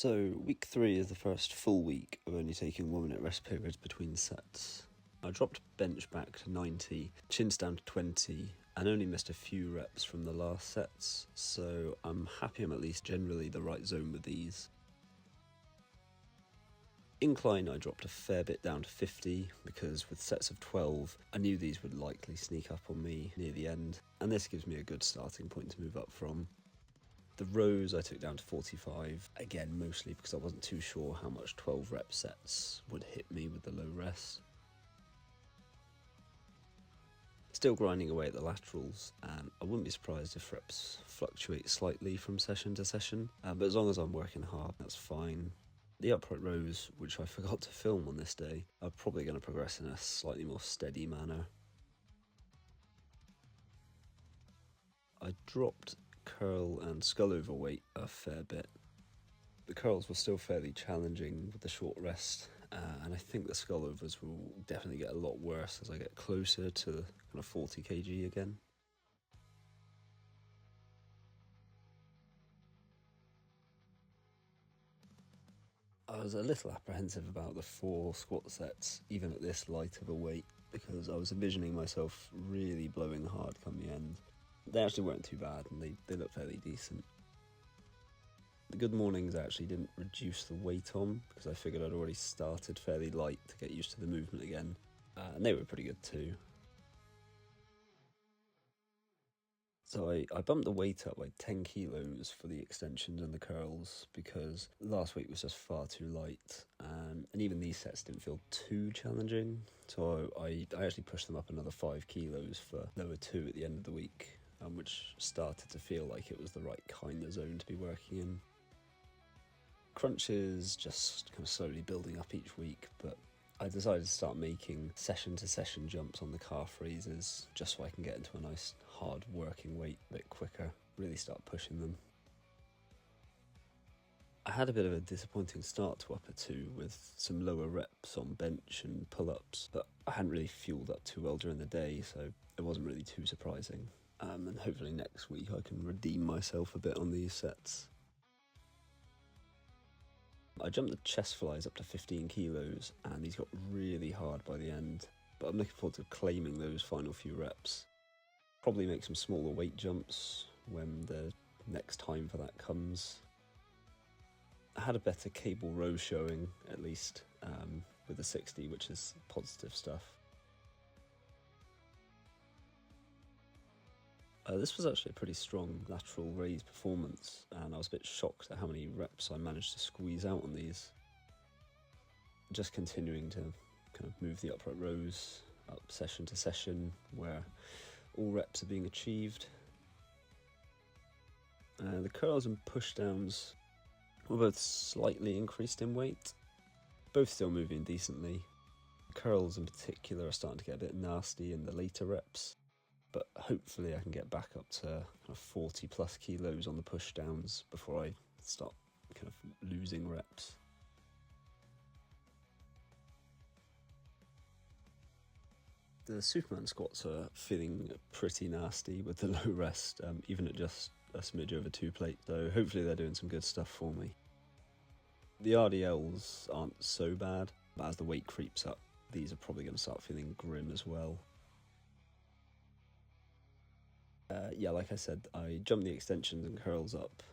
So week 3 is the first full week of only taking 1 minute rest periods between sets. I dropped bench back to 90, chins down to 20, and only missed a few reps from the last sets, so I'm happy I'm at least generally the right zone with these. Incline I dropped a fair bit down to 50 because with sets of 12 I knew these would likely sneak up on me near the end, and this gives me a good starting point to move up from. The rows I took down to 45, again mostly because I wasn't too sure how much 12 rep sets would hit me with the low rest. Still grinding away at the laterals, and I wouldn't be surprised if reps fluctuate slightly from session to session, but as long as I'm working hard, that's fine. The upright rows, which I forgot to film on this day, are probably going to progress in a slightly more steady manner. I dropped curl and skull overweight a fair bit. The curls were still fairly challenging with the short rest, and I think the skull overs will definitely get a lot worse as I get closer to kind of 40 kg again. I was a little apprehensive about the 4 squat sets, even at this light of a weight, because I was envisioning myself really blowing hard come the end. They actually weren't too bad, and they looked fairly decent. The good mornings I actually didn't reduce the weight on, because I figured I'd already started fairly light to get used to the movement again, and they were pretty good too. So I bumped the weight up like 10 kilos for the extensions and the curls because last week was just far too light, and even these sets didn't feel too challenging, so I actually pushed them up another 5 kilos for lower 2 at the end of the week, which started to feel like it was the right kind of zone to be working in. Crunches just kind of slowly building up each week, but I decided to start making session to session jumps on the calf raises just so I can get into a nice hard working weight a bit quicker, really start pushing them. I had a bit of a disappointing start to upper 2 with some lower reps on bench and pull-ups, but I hadn't really fueled up too well during the day, so it wasn't really too surprising. And hopefully next week I can redeem myself a bit on these sets. I jumped the chest flies up to 15 kilos, and these got really hard by the end, but I'm looking forward to claiming those final few reps. Probably make some smaller weight jumps when the next time for that comes. I had a better cable row showing, at least, with the 60, which is positive stuff. This was actually a pretty strong lateral raise performance, and I was a bit shocked at how many reps I managed to squeeze out on these. Just continuing to kind of move the upright rows up session to session where all reps are being achieved. The curls and push downs were both slightly increased in weight, both still moving decently. The curls in particular are starting to get a bit nasty in the later reps, but hopefully I can get back up to kind of 40 plus kilos on the push downs before I start kind of losing reps. The Superman squats are feeling pretty nasty with the low rest, even at just a smidge over 2 plates, so hopefully they're doing some good stuff for me. The RDLs aren't so bad, but as the weight creeps up, these are probably going to start feeling grim as well. Yeah, like I said, I jumped the extensions and curls up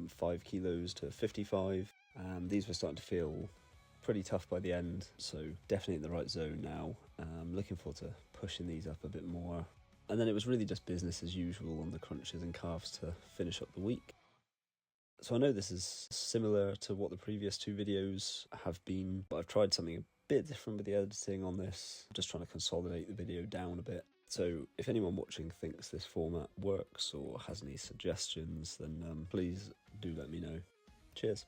5 kilos to 55, and these were starting to feel pretty tough by the end, so definitely in the right zone now. I'm looking forward to pushing these up a bit more. And then it was really just business as usual on the crunches and calves to finish up the week. So I know this is similar to what the previous 2 videos have been, but I've tried something a bit different with the editing on this, just trying to consolidate the video down a bit. So if anyone watching thinks this format works or has any suggestions, then please do let me know. Cheers.